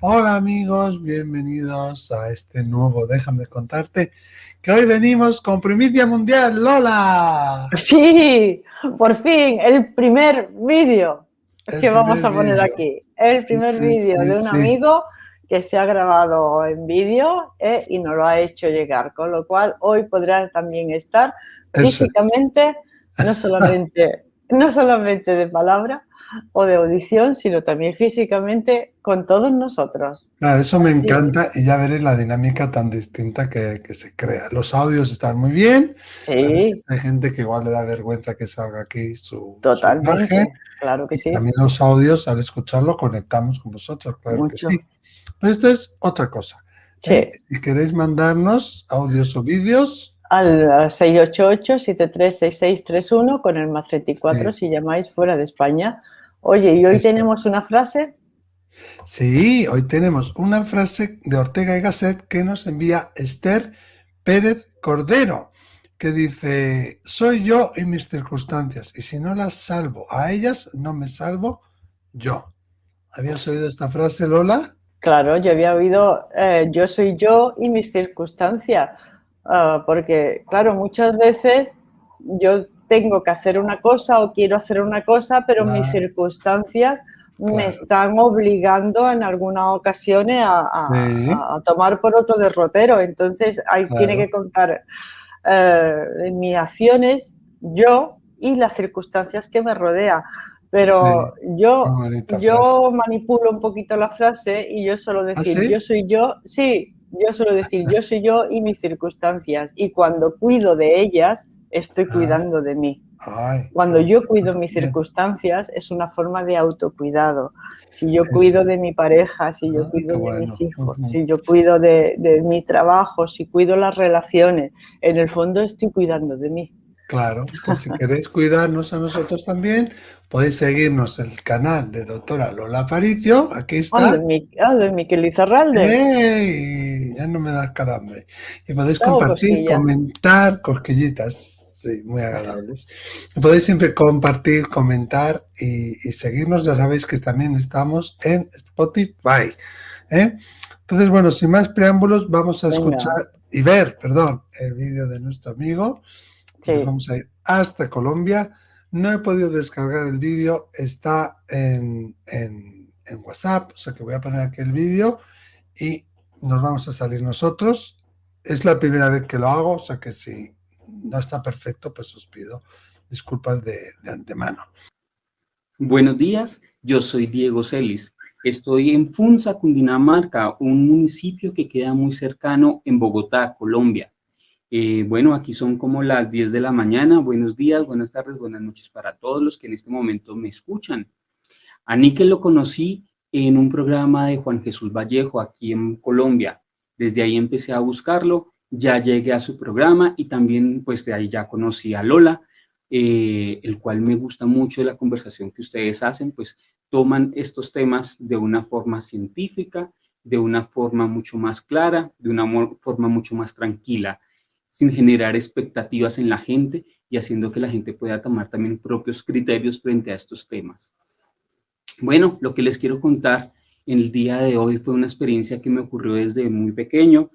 Hola amigos, bienvenidos a este nuevo Déjame contarte, que hoy venimos con primicia mundial, Lola. Sí, por fin, el primer vídeo El que vamos primer a poner vídeo. aquí. El Sí, primer sí, vídeo sí, de un sí. amigo que se ha grabado en vídeo y nos lo ha hecho llegar, con lo cual hoy podrá también estar Eso es. físicamente, no solamente de palabra o de audición, sino también físicamente con todos nosotros. Claro, eso me Así es. encanta y ya veréis la dinámica tan distinta que se crea. Los audios están muy bien. A veces Sí, hay gente que igual le da vergüenza que salga aquí su imagen. totalmente, claro que Y sí, también los audios, al escucharlo, conectamos con vosotros, claro que sí. mucho. Pero esto es otra cosa. Sí. Si queréis mandarnos audios o vídeos, Al 688-736631 con el más 34 sí, si llamáis fuera de España. Oye, y hoy eso. tenemos una frase. Sí, hoy tenemos una frase de Ortega y Gasset que nos envía Esther Pérez Cordero, que dice, soy yo y mis circunstancias, y si no las salvo a ellas, no me salvo yo. ¿Habías oído esta frase, Lola? Claro, yo había oído yo soy yo y mis circunstancias, porque claro, muchas veces yo tengo que hacer una cosa o quiero hacer una cosa, pero mis Claro, circunstancias me claro. están obligando en algunas ocasiones Sí, a tomar por otro derrotero. Entonces, ahí tiene que claro. contar mis acciones, yo y las circunstancias que me rodean. Pero Sí, qué yo, bonita frase. yo manipulo un poquito la frase y yo suelo ¿Ah, decir, yo sí? soy yo, sí, yo suelo decir, yo soy yo y mis circunstancias. Y cuando cuido de ellas, estoy Ah, cuidando de mí. ay, Cuando qué yo cuido bonito mis también. circunstancias, es una forma de autocuidado. Si yo Eso. cuido de mi pareja, si yo Qué cuido de mis bueno. hijos, si yo cuido de mi trabajo, si cuido las relaciones, en el fondo estoy cuidando de mí. Claro, pues si queréis cuidarnos a nosotros también, podéis seguirnos el canal de doctora Lola Aparicio, aquí está. Hazlo, Miquel Izarralde. ¡Ey! Ya no me das calambre. Y podéis Te hago compartir, cosquillas. comentar, cosquillitas, sí, muy agradables. Y podéis siempre compartir, comentar y seguirnos, ya sabéis que también estamos en Spotify. ¿Eh? Entonces, bueno, sin más preámbulos, vamos a Venga, escuchar y ver, perdón, el vídeo de nuestro amigo. Entonces sí, vamos a ir hasta Colombia. No he podido descargar el vídeo, está en WhatsApp, o sea que voy a poner aquí el vídeo y nos vamos a salir nosotros. Es la primera vez que lo hago, o sea que si no está perfecto, pues os pido disculpas de antemano. Buenos días, yo soy Diego Celis. Estoy en Funza, Cundinamarca, un municipio que queda muy cercano en Bogotá, Colombia. Bueno, aquí son como las 10 de la mañana. Buenos días, buenas tardes, buenas noches para todos los que en este momento me escuchan. A Níquel lo conocí en un programa de Juan Jesús Vallejo aquí en Colombia. Desde ahí empecé a buscarlo, ya llegué a su programa y también pues de ahí ya conocí a Lola, el cual me gusta mucho de la conversación que ustedes hacen, pues toman estos temas de una forma científica, de una forma mucho más clara, de una forma mucho más tranquila, sin generar expectativas en la gente y haciendo que la gente pueda tomar también propios criterios frente a estos temas. Bueno, lo que les quiero contar el día de hoy fue una experiencia que me ocurrió desde muy pequeño.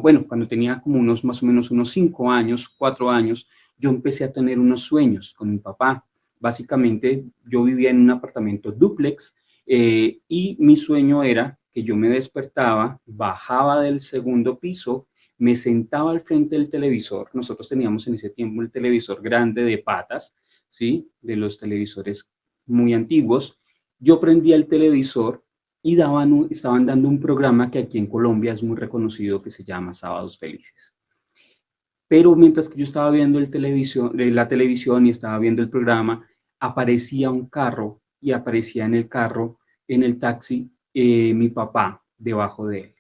Bueno, cuando tenía como más o menos unos 5 años, 4 años, yo empecé a tener unos sueños con mi papá. Básicamente, yo vivía en un apartamento dúplex y mi sueño era que yo me despertaba, bajaba del segundo piso, me sentaba al frente del televisor. Nosotros teníamos en ese tiempo el televisor grande de patas, ¿sí? De los televisores muy antiguos. Yo prendía el televisor y estaban dando un programa que aquí en Colombia es muy reconocido que se llama Sábados Felices. Pero mientras que yo estaba viendo la televisión y estaba viendo el programa, aparecía un carro y aparecía en el carro, en el taxi, mi papá debajo de él.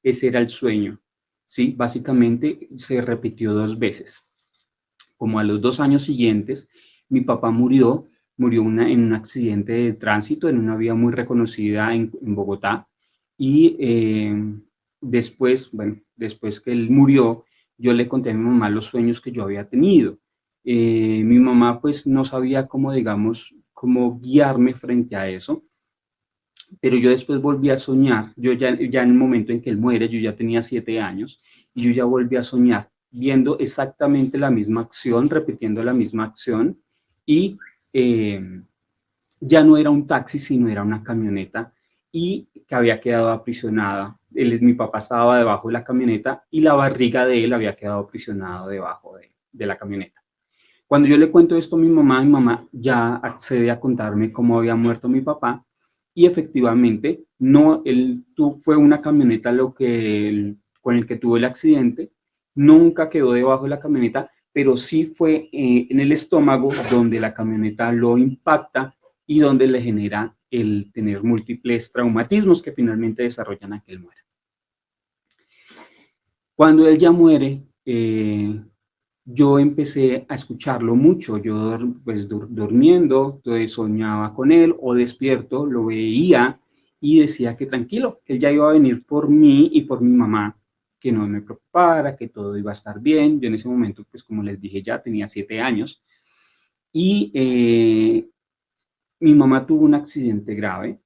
Ese era el sueño, ¿sí? Básicamente se repitió 2 veces. Como a los 2 años siguientes, mi papá murió en un accidente de tránsito en una vía muy reconocida en Bogotá. Y después que él murió, yo le conté a mi mamá los sueños que yo había tenido. Mi mamá pues no sabía cómo, digamos, cómo guiarme frente a eso. pero yo después volví a soñar, yo ya en el momento en que él muere, yo ya tenía 7 años, y yo ya volví a soñar, viendo exactamente la misma acción, repitiendo la misma acción, y ya no era un taxi, sino era una camioneta, y que había quedado aprisionada. Mi papá estaba debajo de la camioneta, y la barriga de él había quedado aprisionada debajo de la camioneta. Cuando yo le cuento esto a mi mamá ya accede a contarme cómo había muerto mi papá, y efectivamente no, fue una camioneta con el que tuvo el accidente, nunca quedó debajo de la camioneta, pero sí fue en el estómago donde la camioneta lo impacta y donde le genera el tener múltiples traumatismos que finalmente desarrollan a que él muera. Cuando él ya muere, yo empecé a escucharlo mucho. Yo pues durmiendo, entonces soñaba con él o despierto, lo veía y decía que tranquilo, que él ya iba a venir por mí y por mi mamá, que no me preocupara, que todo iba a estar bien. Yo en ese momento, pues como les dije, ya tenía 7 años y mi mamá tuvo un accidente grave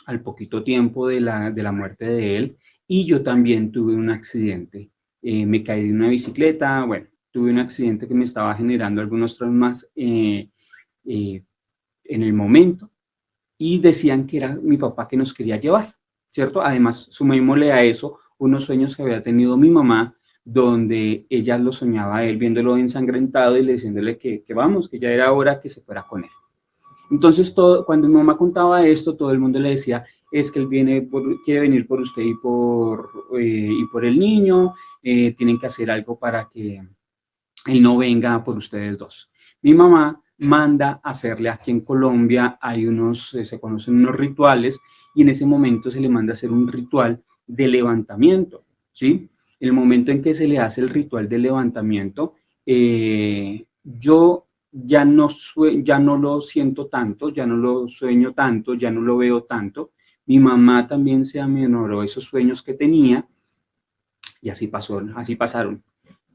al poquito tiempo de la muerte de él, y yo también tuve un accidente. Me caí de una bicicleta, bueno, tuve un accidente que me estaba generando algunos traumas en el momento, y decían que era mi papá que nos quería llevar, ¿cierto? Además, sumémosle a eso unos sueños que había tenido mi mamá, donde ella lo soñaba a él viéndolo ensangrentado y le diciéndole que vamos, que ya era hora que se fuera con él. Entonces, cuando mi mamá contaba esto, todo el mundo le decía, es que él quiere venir por usted y por el niño, tienen que hacer algo para que él no venga por ustedes dos. Mi mamá manda hacerle aquí en Colombia, se conocen unos rituales, y en ese momento se le manda hacer un ritual de levantamiento, ¿sí? El momento en que se le hace el ritual de levantamiento, yo ya no lo siento tanto, ya no lo sueño tanto, ya no lo veo tanto. Mi mamá también se aminoró esos sueños que tenía, y así pasaron.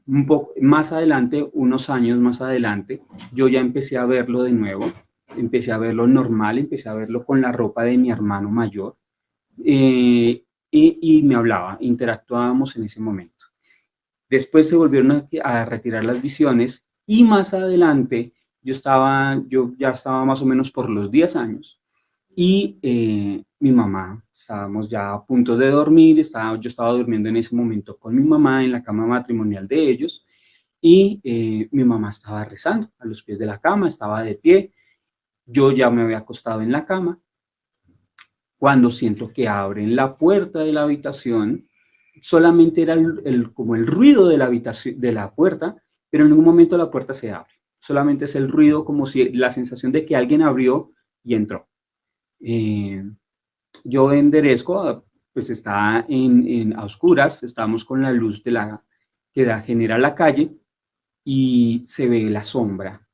Un poco más adelante, unos años más adelante, yo ya empecé a verlo de nuevo, empecé a verlo normal, empecé a verlo con la ropa de mi hermano mayor, y me hablaba, interactuábamos en ese momento. Después se volvieron a retirar las visiones, y más adelante yo ya estaba más o menos por los 10 años, y mi mamá, estábamos ya a punto de dormir, yo estaba durmiendo en ese momento con mi mamá en la cama matrimonial de ellos, y mi mamá estaba rezando a los pies de la cama, estaba de pie, yo ya me había acostado en la cama, cuando siento que abren la puerta de la habitación. Solamente era como el ruido de la habitación, de la puerta, pero en ningún momento la puerta se abre. Solamente es el ruido, como si la sensación de que alguien abrió y entró. Yo enderezco, pues está a oscuras, estábamos con la luz que genera la calle, y se ve la sombra.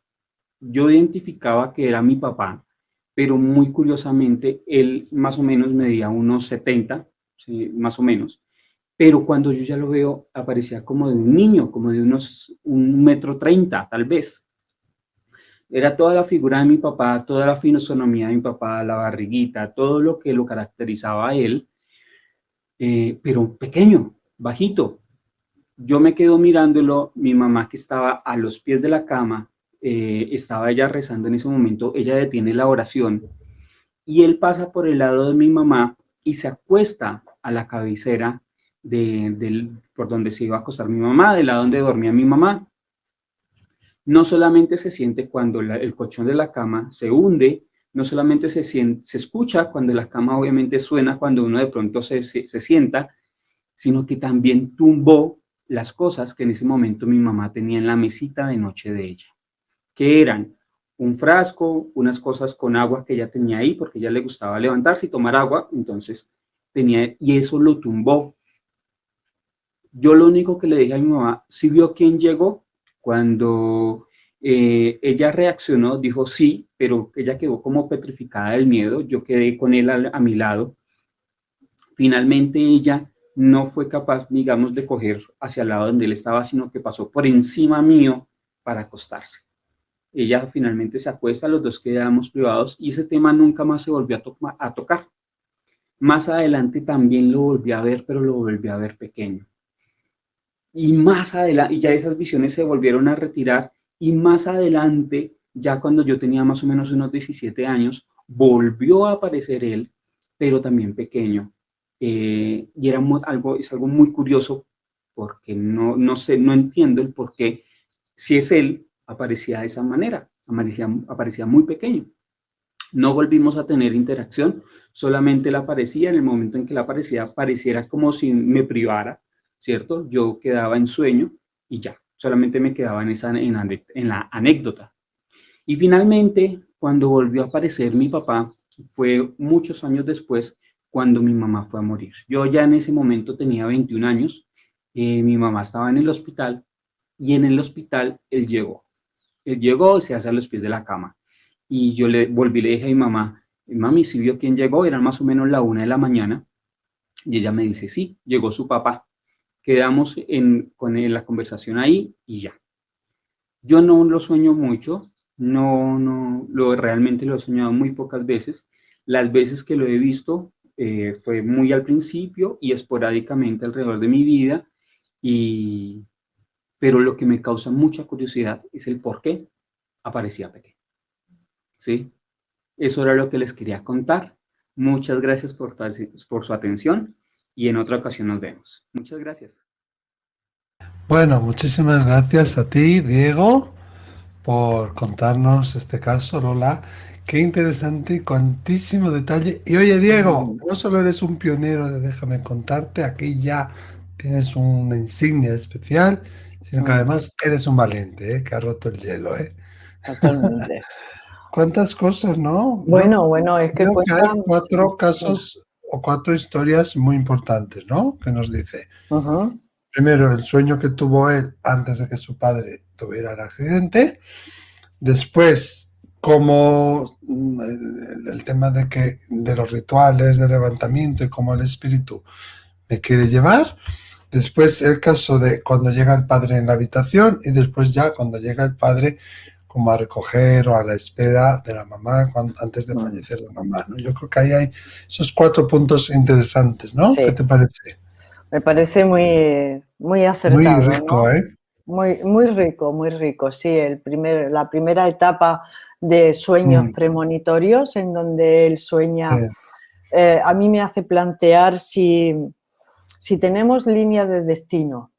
Yo identificaba que era mi papá, pero muy curiosamente él más o menos medía unos 70, ¿sí? Más o menos. Pero cuando yo ya lo veo, aparecía como de un niño, como de unos 1,30 m, tal vez. Era toda la figura de mi papá, toda la fisonomía de mi papá, la barriguita, todo lo que lo caracterizaba a él, pero pequeño, bajito. Yo me quedo mirándolo, mi mamá, que estaba a los pies de la cama, estaba ella rezando en ese momento, ella detiene la oración, y él pasa por el lado de mi mamá y se acuesta a la cabecera por donde se iba a acostar mi mamá, del lado donde dormía mi mamá. No solamente se siente cuando el colchón de la cama se hunde, no solamente se escucha cuando la cama obviamente suena cuando uno de pronto se sienta, sino que también tumbó las cosas que en ese momento mi mamá tenía en la mesita de noche de ella, que eran un frasco, unas cosas con agua que ella tenía ahí, porque a ella le gustaba levantarse y tomar agua, entonces y eso lo tumbó. Yo lo único que le dije a mi mamá, ¿sí vio quién llegó? Cuando ella reaccionó, dijo sí, pero ella quedó como petrificada del miedo. Yo quedé con él a mi lado. Finalmente ella no fue capaz, digamos, de coger hacia el lado donde él estaba, sino que pasó por encima mío para acostarse. ella finalmente se acuesta, los dos quedamos privados y ese tema nunca más se volvió a tocar. Más adelante también lo volví a ver, pero lo volví a ver pequeño. Y más adelante, y ya esas visiones se volvieron a retirar, y más adelante, ya cuando yo tenía más o menos unos 17 años, volvió a aparecer él, pero también pequeño. Y era es algo muy curioso, porque no sé, no entiendo el por qué, si es él, aparecía de esa manera, aparecía muy pequeño. No volvimos a tener interacción, solamente él aparecía. En el momento en que él aparecía, pareciera como si me privara, ¿cierto? Yo quedaba en sueño y ya, solamente me quedaba en la anécdota. Y finalmente, cuando volvió a aparecer mi papá, fue muchos años después, cuando mi mamá fue a morir. Yo ya en ese momento tenía 21 años, mi mamá estaba en el hospital y en el hospital él llegó. Él llegó y se hace a los pies de la cama. Y yo le volví y le dije a mi mamá, mami, ¿sí vio quién llegó? Eran más o menos la 1 de la mañana. Y ella me dice, sí, llegó su papá. Quedamos con la conversación ahí y ya. Yo no lo sueño mucho, realmente lo he soñado muy pocas veces. Las veces que lo he visto fue muy al principio y esporádicamente alrededor de mi vida, pero lo que me causa mucha curiosidad es el por qué aparecía pequeño. ¿Sí? Eso era lo que les quería contar. Muchas gracias por su atención y en otra ocasión nos vemos. Muchas gracias. Bueno, muchísimas gracias a ti, Diego, por contarnos este caso, Lola. Qué interesante y cuantísimo detalle. Y oye, Diego, no solo eres un pionero de Déjame Contarte, aquí ya tienes una insignia especial, sino que además eres un valiente, que ha roto el hielo, ¿eh? Totalmente. ¿Cuántas cosas, no? Bueno, es que Creo que hay cuentan... 4 casos o 4 historias muy importantes, ¿no? Que nos dice. Primero, el sueño que tuvo él antes de que su padre tuviera el accidente. Después, como el tema de los rituales de levantamiento y cómo el espíritu me quiere llevar. Después, el caso de cuando llega el padre en la habitación y después ya cuando llega el padre como a recoger o a la espera de la mamá antes de fallecer la mamá, ¿no? Yo creo que ahí hay esos 4 puntos interesantes, ¿no? Sí. ¿Qué te parece? Me parece muy acertado, Muy rico, ¿no? ¿eh? Muy rico, sí. La primera etapa de sueños premonitorios, en donde él sueña, a mí me hace plantear si tenemos línea de destino.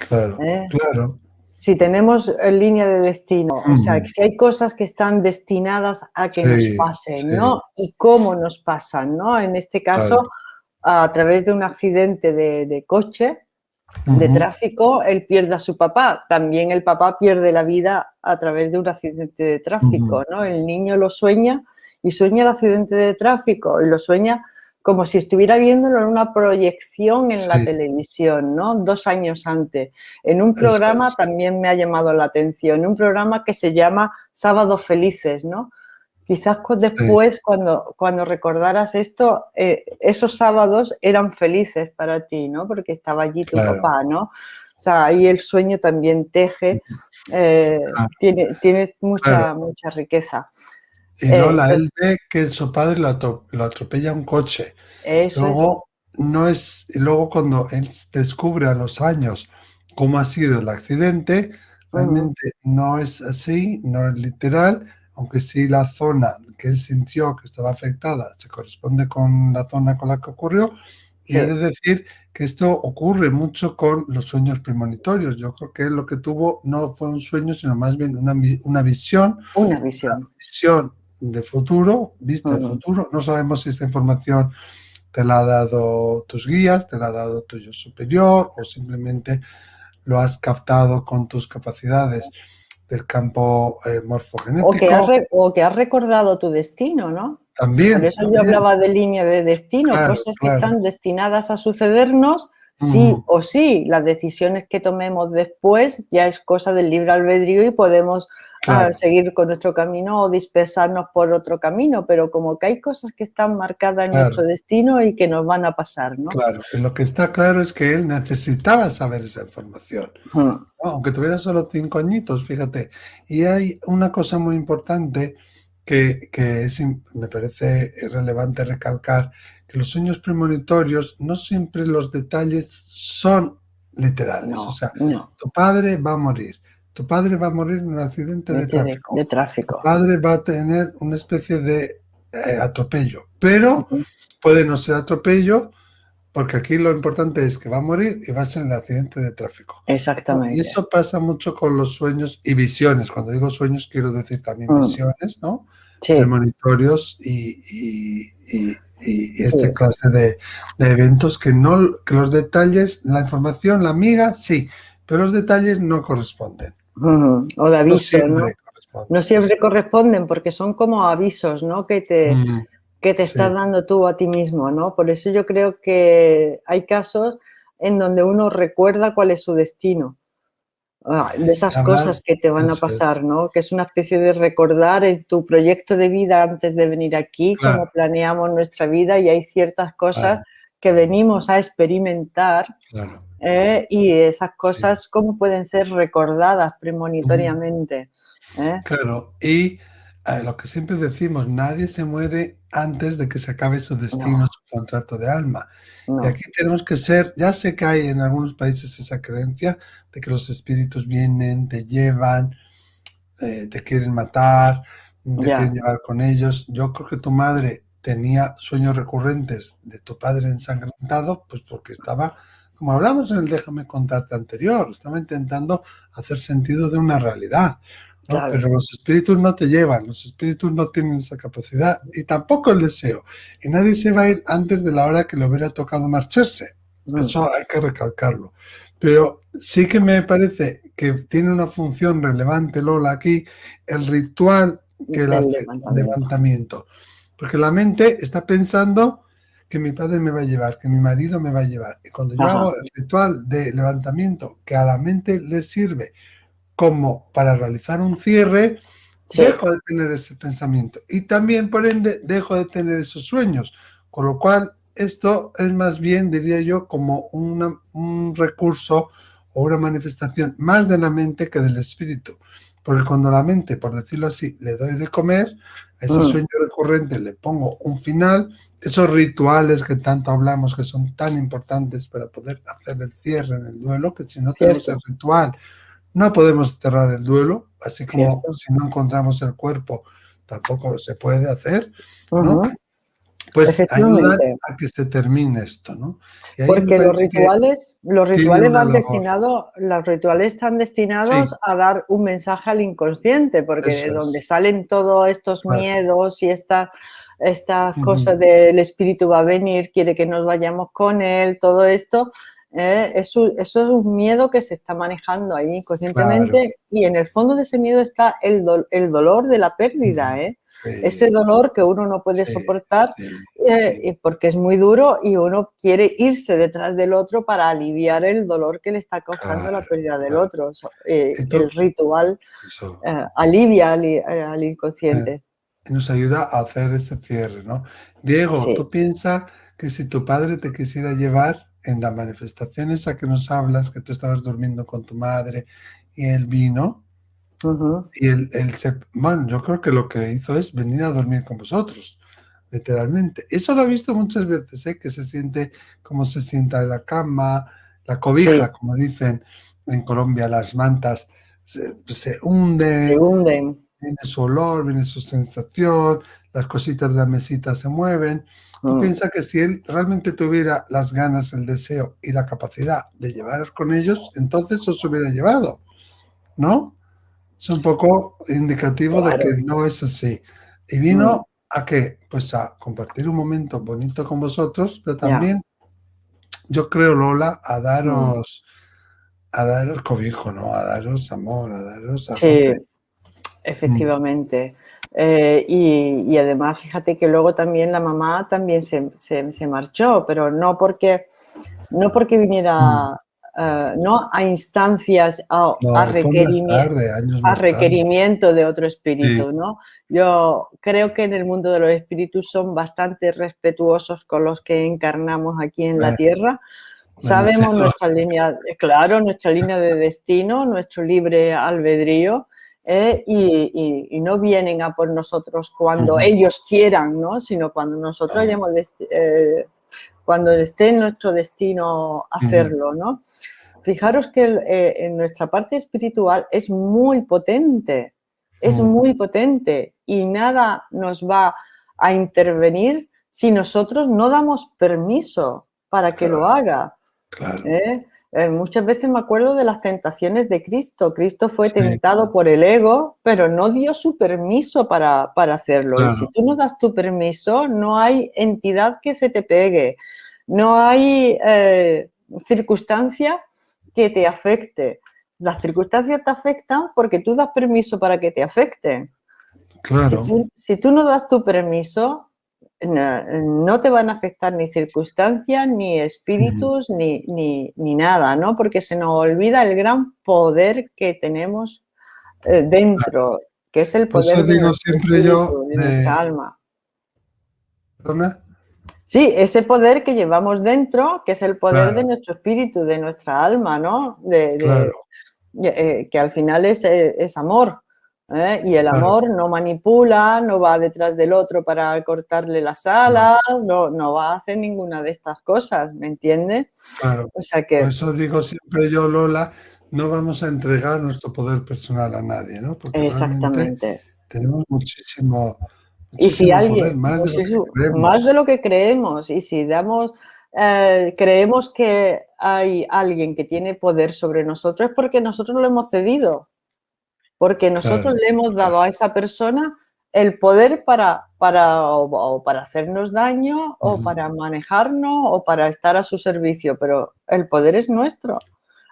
Claro, claro. Si tenemos línea de destino, o sea, si hay cosas que están destinadas a que nos pasen, ¿no? Y cómo nos pasan, ¿no? En este caso, a través de un accidente de coche, de tráfico, él pierde a su papá. También el papá pierde la vida a través de un accidente de tráfico, ¿no? El niño lo sueña y sueña el accidente de tráfico y lo sueña como si estuviera viéndolo en una proyección en la televisión, ¿no? 2 años antes. En un programa también me ha llamado la atención, un programa que se llama Sábados Felices, ¿no? Quizás después, cuando recordaras esto, esos sábados eran felices para ti, ¿no? Porque estaba allí tu papá, ¿no? O sea, ahí el sueño también teje, tiene mucha riqueza. Y Lola, él ve que su padre lo atropella un coche. Luego cuando él descubre a los años cómo ha sido el accidente, realmente no es así, no es literal, aunque sí la zona que él sintió que estaba afectada se corresponde con la zona con la que ocurrió. Y he de decir que esto ocurre mucho con los sueños premonitorios. Yo creo que lo que tuvo no fue un sueño, sino más bien una visión. Una visión de futuro, vista de futuro. No sabemos si esta información te la ha dado tus guías, te la ha dado tu yo superior o simplemente lo has captado con tus capacidades del campo morfogenético. O que has recordado tu destino, ¿no? También. Por eso yo hablaba de línea de destino, cosas que están destinadas a sucedernos, sí o sí. Las decisiones que tomemos después ya es cosa del libre albedrío y podemos Claro. seguir con nuestro camino o dispersarnos por otro camino, pero como que hay cosas que están marcadas en Claro. nuestro destino y que nos van a pasar, ¿no? Claro, y lo que está claro es que él necesitaba saber esa información, Ujú. ¿no? Aunque tuviera solo 5 añitos, fíjate. Y hay una cosa muy importante que me parece relevante recalcar, que los sueños premonitorios no siempre los detalles son literales. O sea, No, tu padre va a morir, tu padre va a morir en un accidente de tráfico, de tu tráfico. padre va a tener una especie de atropello, pero Ujú. puede no ser atropello, porque aquí lo importante es que va a morir y va a ser el accidente de tráfico, ¿no? Y Exactamente. eso pasa mucho con los sueños y visiones. Cuando digo sueños quiero decir también visiones, ¿no? Sí, Premonitorios y esta sí. clase de eventos que los detalles, la información, la amiga, sí, pero los detalles no corresponden. Ujú. O de No aviso, ¿no? siempre corresponden. No siempre corresponden porque son como avisos, ¿no? Que te Sí, estás dando tú a ti mismo, ¿no? Por eso yo creo que hay casos en donde uno recuerda cuál es su destino, de esas cosas que te van a eso es, pasar, ¿no? Que es una especie de recordar tu proyecto de vida antes de venir aquí, claro, cómo planeamos nuestra vida y hay ciertas cosas claro, que venimos a experimentar claro. y esas Sí. cosas cómo pueden ser recordadas Ujú. premonitoriamente. Claro, y lo que siempre decimos, nadie se muere antes de que se acabe su destino, No, su contrato de alma. Y no, aquí tenemos que ser, ya sé que hay en algunos países esa creencia de que los espíritus vienen, te llevan, te quieren matar, te ya, quieren llevar con ellos. Yo creo que tu madre tenía sueños recurrentes de tu padre ensangrentado, pues porque estaba, como hablamos en el Déjame contarte anterior, estaba intentando hacer sentido de una realidad, ¿no? claro. Pero los espíritus no te llevan, los espíritus no tienen esa capacidad y tampoco el deseo. Y nadie se va a ir antes de la hora que le hubiera tocado marcharse. Mm. Eso hay que recalcarlo. Pero sí que me parece que tiene una función relevante, Lola, aquí, el ritual que él Del hace, levantamiento. levantamiento. Porque la mente está pensando que mi padre me va a llevar, que mi marido me va a llevar. Y cuando yo Ajá. hago el ritual de levantamiento, que a la mente le sirve como para realizar un cierre, Sí. dejo de tener ese pensamiento. Y también, por ende, dejo de tener esos sueños. Con lo cual, esto es más bien, diría yo, como un recurso o una manifestación más de la mente que del espíritu. Porque cuando la mente, por decirlo así, le doy de comer, a ese sueño recurrente le pongo un final, esos rituales que tanto hablamos que son tan importantes para poder hacer el cierre en el duelo, que si no tenemos Cierto, el ritual, no podemos cerrar el duelo, así como cierto. si no encontramos el cuerpo, tampoco se puede hacer, ¿no? Ujú. Pues ayudan Efectivamente, a que se termine esto, ¿no? Y ahí me porque parece que los tiene rituales una van labor. destinados, los rituales están Sí, destinados a dar un mensaje al inconsciente, porque de eso donde es. salen todos estos Claro. miedos y estas Ujú. cosas del espíritu va a venir, quiere que nos vayamos con él, todo esto, eso es un miedo que se está manejando ahí Claro. inconscientemente y en el fondo de ese miedo está el dolor de la pérdida, Ujú. ese Sí, dolor que uno no puede sí, soportar sí, sí. y porque es muy duro y uno quiere irse detrás del otro para aliviar el dolor que le está causando la Claro, pérdida del claro. otro. Y El ritual eso, alivia al eh, inconsciente. y nos ayuda a hacer ese cierre, ¿no? Diego, Sí. ¿tú piensas que si tu padre te quisiera llevar en la manifestación esa que nos hablas, que tú estabas durmiendo con tu madre y él vino, Ujú. y bueno, yo creo que lo que hizo es venir a dormir con vosotros, literalmente. Eso lo he visto muchas veces, ¿eh? Que se siente como se sienta en la cama, la Sí, cobija, como dicen en Colombia, las mantas, se se hunden, hunden. viene su olor, viene su sensación, las cositas de la mesita se mueven. Tú Mm. piensas que si él realmente tuviera las ganas, el deseo y la capacidad de llevar con ellos, entonces os hubiera llevado, ¿no? Es un poco indicativo de que Claro. no es así. Y Mm. vino a qué? Pues a compartir un momento bonito con vosotros, pero Ya. también yo creo, Lola, Mm. a daros cobijo, ¿no? A daros amor, a daros Sí, arrope. Mm, efectivamente. Y además, fíjate que luego también la mamá también se marchó, pero no porque no porque viniera, no a instancias, No, fue más tarde, años a más tarde. requerimiento de otro Sí. espíritu, ¿no? Yo creo que en el mundo de los espíritus son bastante respetuosos con los que encarnamos aquí en la Tierra. Sabemos nuestra línea, claro, nuestra línea de destino, nuestro libre albedrío, y no vienen a por nosotros cuando ellos quieran, ¿no? Sino cuando nosotros hayamos cuando esté en nuestro destino hacerlo, ¿no? Fijaros que en nuestra parte espiritual es muy potente y nada nos va a intervenir si nosotros no damos permiso para que lo haga. Claro. Muchas veces me acuerdo de las tentaciones de Cristo. Cristo fue tentado por el ego, pero no dio su permiso para hacerlo. Claro. Y si tú no das tu permiso, no hay entidad que se te pegue, no hay circunstancia que te afecte. Las circunstancias te afectan porque tú das permiso para que te afecten. Claro. Si tú no das tu permiso, no te van a afectar ni circunstancias, ni espíritus, ni nada, ¿no? Porque se nos olvida el gran poder que tenemos dentro, que es el Por poder eso de digo nuestro siempre espíritu, de nuestra alma. ¿Perdona? Sí, ese poder que llevamos dentro, que es el poder Claro. de nuestro espíritu, de nuestra alma, ¿no? Claro. Que al final es amor. Y el amor no manipula, no va detrás del otro para cortarle las alas, no va a hacer ninguna de estas cosas, ¿me entiendes? Claro. O sea que, por eso digo siempre yo, Lola, no vamos a entregar nuestro poder personal a nadie, ¿no? Porque realmente exactamente. tenemos muchísimo Y si poder, alguien, más de lo que creemos. más de lo que creemos, y si creemos que hay alguien que tiene poder sobre nosotros, es porque nosotros lo hemos cedido. Porque nosotros le hemos dado a esa persona el poder para hacernos daño, o para manejarnos, o para estar a su servicio, pero el poder es nuestro.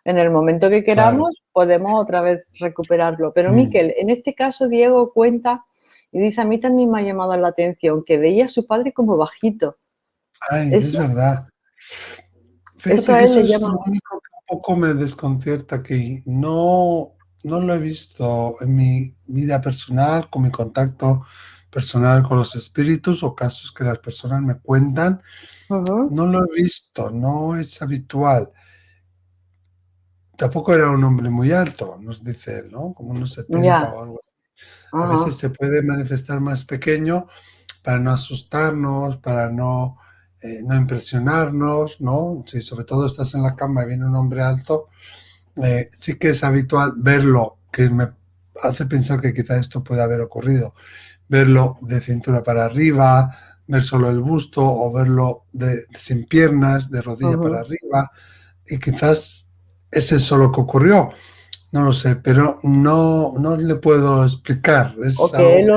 En el momento que queramos, podemos otra vez recuperarlo. Pero Miquel, en este caso Diego cuenta y dice, a mí también me ha llamado la atención que veía a su padre como bajito. Ay, es verdad. Fíjate Eso a que él eso le es llama... lo único que un poco me desconcierta, que no lo he visto en mi vida personal, con mi contacto personal con los espíritus o casos que las personas me cuentan. No lo he visto, no es habitual. Tampoco era un hombre muy alto, nos dice él, ¿no? Como unos 70 o algo así. A veces se puede manifestar más pequeño para no asustarnos, para no impresionarnos, ¿no? Si sobre todo estás en la cama y viene un hombre alto, sí que es habitual verlo, que me hace pensar que quizá esto puede haber ocurrido, verlo de cintura para arriba, ver solo el busto, o verlo sin piernas, de rodilla para arriba, y quizás es eso lo que ocurrió. No lo sé, pero no le puedo explicar. O que él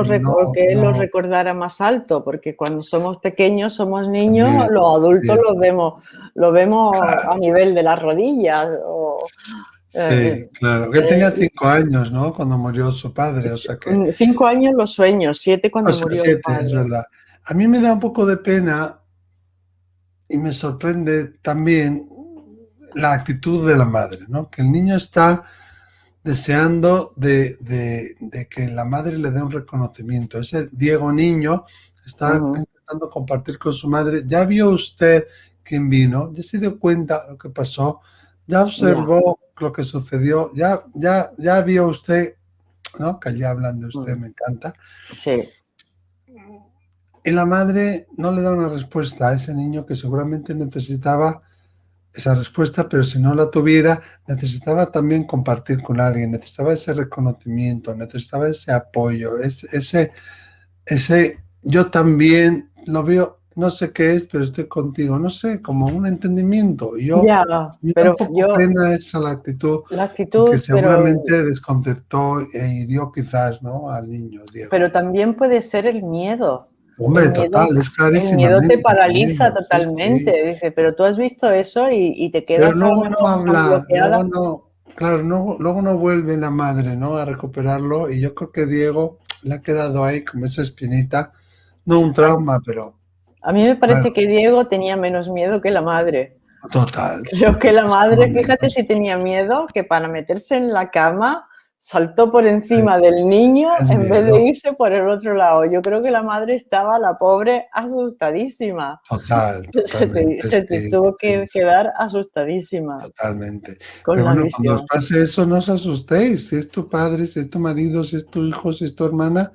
lo recordara más alto, porque cuando somos pequeños, somos niños, También, los adultos bien. lo vemos a nivel de las rodillas. Sí, claro. Él tenía 5 años, ¿no? Cuando murió su padre, o sea que... 5 años los sueños, 7 cuando O sea, murió el 7, padre. es verdad. A mí me da un poco de pena y me sorprende también la actitud de la madre, ¿no? Que el niño está deseando de que la madre le dé un reconocimiento. Ese Diego niño está intentando compartir con su madre. ¿Ya vio usted quién vino? ¿Ya se dio cuenta de lo que pasó? ¿Ya observó lo que sucedió? ¿Ya vio usted? ¿No? Que allí hablan de usted, me encanta. Sí. Y la madre no le da una respuesta a ese niño que seguramente necesitaba esa respuesta, pero si no la tuviera, necesitaba también compartir con alguien, necesitaba ese reconocimiento, necesitaba ese apoyo, ese yo también lo veo, no sé qué es, pero estoy contigo, no sé, como un entendimiento. Me da un poco pena esa la actitud que seguramente desconcertó e hirió quizás, ¿no? Al niño, Diego. Pero también puede ser el miedo. Hombre, total, es clarísimo. El miedo te paraliza totalmente. Sí. Dice, pero tú has visto eso y te quedas. Pero luego no habla, luego no vuelve la madre, ¿no? A recuperarlo. Y yo creo que Diego le ha quedado ahí como esa espinita, no un trauma, pero... A mí me parece que Diego tenía menos miedo que la madre. Total. Creo que la madre, fíjate momentos. si tenía miedo, que para meterse en la cama saltó por Sí, encima del niño el en vez de miedo. irse por el otro lado. Yo creo que la madre estaba, la pobre, asustadísima. Total, totalmente, Se te sí, tuvo sí, que sí, quedar asustadísima totalmente. con Pero la bueno, cuando os visión. pase eso, no os asustéis. Si es tu padre, si es tu marido, si es tu hijo, si es tu hermana,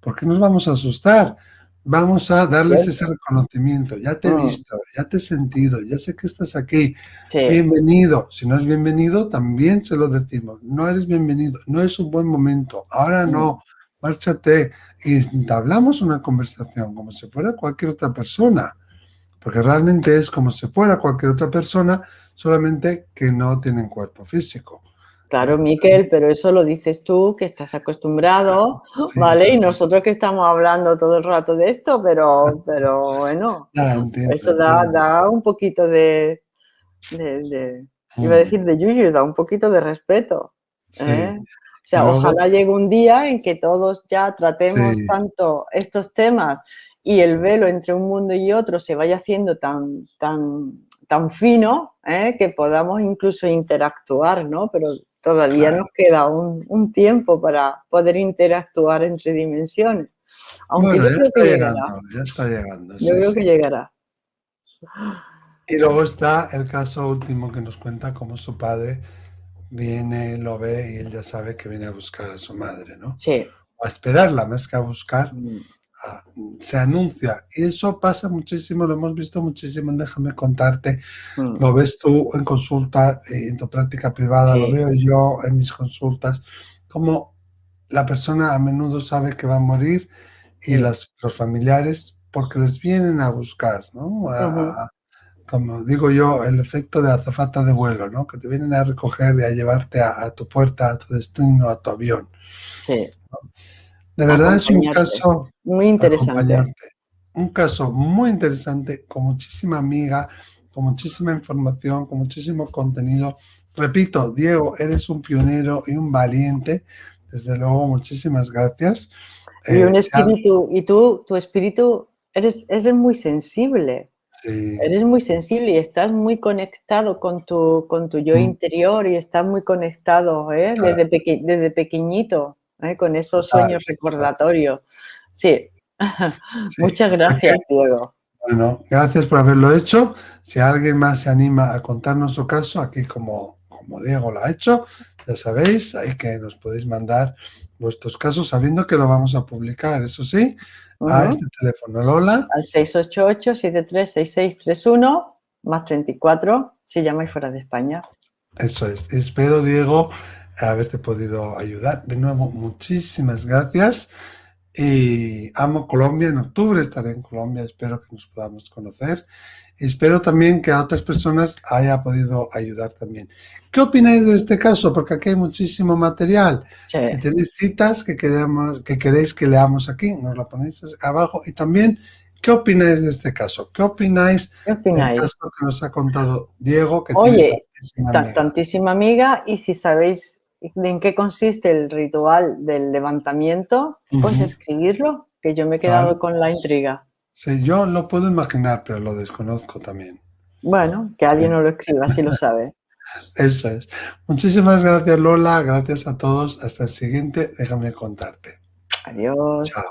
¿por qué nos vamos a asustar? Vamos a darles ese ¿Cierto? reconocimiento. Ya te he Mm, visto, ya te he sentido, ya sé que estás aquí. sí, Bienvenido. Si no es bienvenido, también se lo decimos. No eres bienvenido, no es un buen momento. Ahora mm, no, márchate. Y entablamos una conversación como si fuera cualquier otra persona, porque realmente es como si fuera cualquier otra persona, solamente que no tienen cuerpo físico. claro, ¿Eh? Miquel, pero eso lo dices tú, que estás acostumbrado, Sí, ¿vale? Y nosotros que estamos hablando todo el rato de esto, pero bueno, ya entiendo, eso entiendo. da un poquito iba a Mm, decir de yuyu, da un poquito de respeto, ¿eh? sí. O Y sea, luego, ojalá llegue un día en que todos ya tratemos sí, tanto estos temas y el velo entre un mundo y otro se vaya haciendo tan fino, ¿eh? Que podamos incluso interactuar, ¿no? Pero todavía claro. nos queda un tiempo para poder interactuar entre dimensiones, aunque Bueno, yo creo que llegará, ya está llegando, yo sí, creo sí. que llegará. Y luego está el caso último que nos cuenta cómo su padre viene, lo ve y él ya sabe que viene a buscar a su madre, ¿no? Sí. O a esperarla más que a buscar, Mm, a- se anuncia. Y eso pasa muchísimo, lo hemos visto muchísimo, déjame contarte. mm, Lo ves tú en consulta, en tu práctica privada, lo sí. veo yo en mis consultas, como la persona a menudo sabe que va a morir y Sí. los familiares, porque les vienen a buscar, ¿no? Ujú, Como digo yo, el efecto de azafata de vuelo, ¿no? Que te vienen a recoger y a llevarte a tu puerta, a tu destino, a tu avión. sí, De verdad es un acompañarte. caso, Muy interesante. acompañarte, un caso muy interesante, con muchísima amiga, con muchísima información, con muchísimo contenido. Repito, Diego, eres un pionero y un valiente. Desde luego, muchísimas gracias. Y un Si al- espíritu, y tú, tu espíritu, eres muy sensible. sí, Eres muy sensible y estás muy conectado con tu yo mm, interior y estás muy conectado, ¿eh? total, Desde pequeñito, ¿eh? Con esos total, sueños total. recordatorios. Sí. Sí. Muchas Así que, gracias, Diego. bueno, gracias por haberlo hecho. Si alguien más se anima a contarnos su caso, aquí como Diego lo ha hecho, ya sabéis, ahí que nos podéis mandar vuestros casos sabiendo que lo vamos a publicar, eso sí, a Ujú. este teléfono. Lola, Al 688-736631 más 34 si llamáis fuera de España. eso es. Espero, Diego, haberte podido ayudar. De nuevo, muchísimas gracias. Y amo Colombia, en octubre estaré en Colombia, espero que nos podamos conocer. Y espero también que a otras personas haya podido ayudar también. ¿Qué opináis de este caso? Porque aquí hay muchísimo material. Sí. Si tenéis citas que queréis que leamos aquí, nos lo ponéis abajo. Y también, ¿qué opináis de este caso? ¿Qué opináis ¿Qué del opináis? caso que nos ha contado Diego, que tiene Oye, tantísima amiga? tantísima amiga, y si sabéis en qué consiste el ritual del levantamiento, pues Ujú, escribirlo, que yo me he claro. quedado con la intriga. Sí, yo lo puedo imaginar, pero lo desconozco también. Bueno, que alguien Sí. nos lo escriba si lo sabe. Eso es. Muchísimas gracias, Lola. Gracias a todos. Hasta el siguiente. Déjame contarte. Adiós. Chao.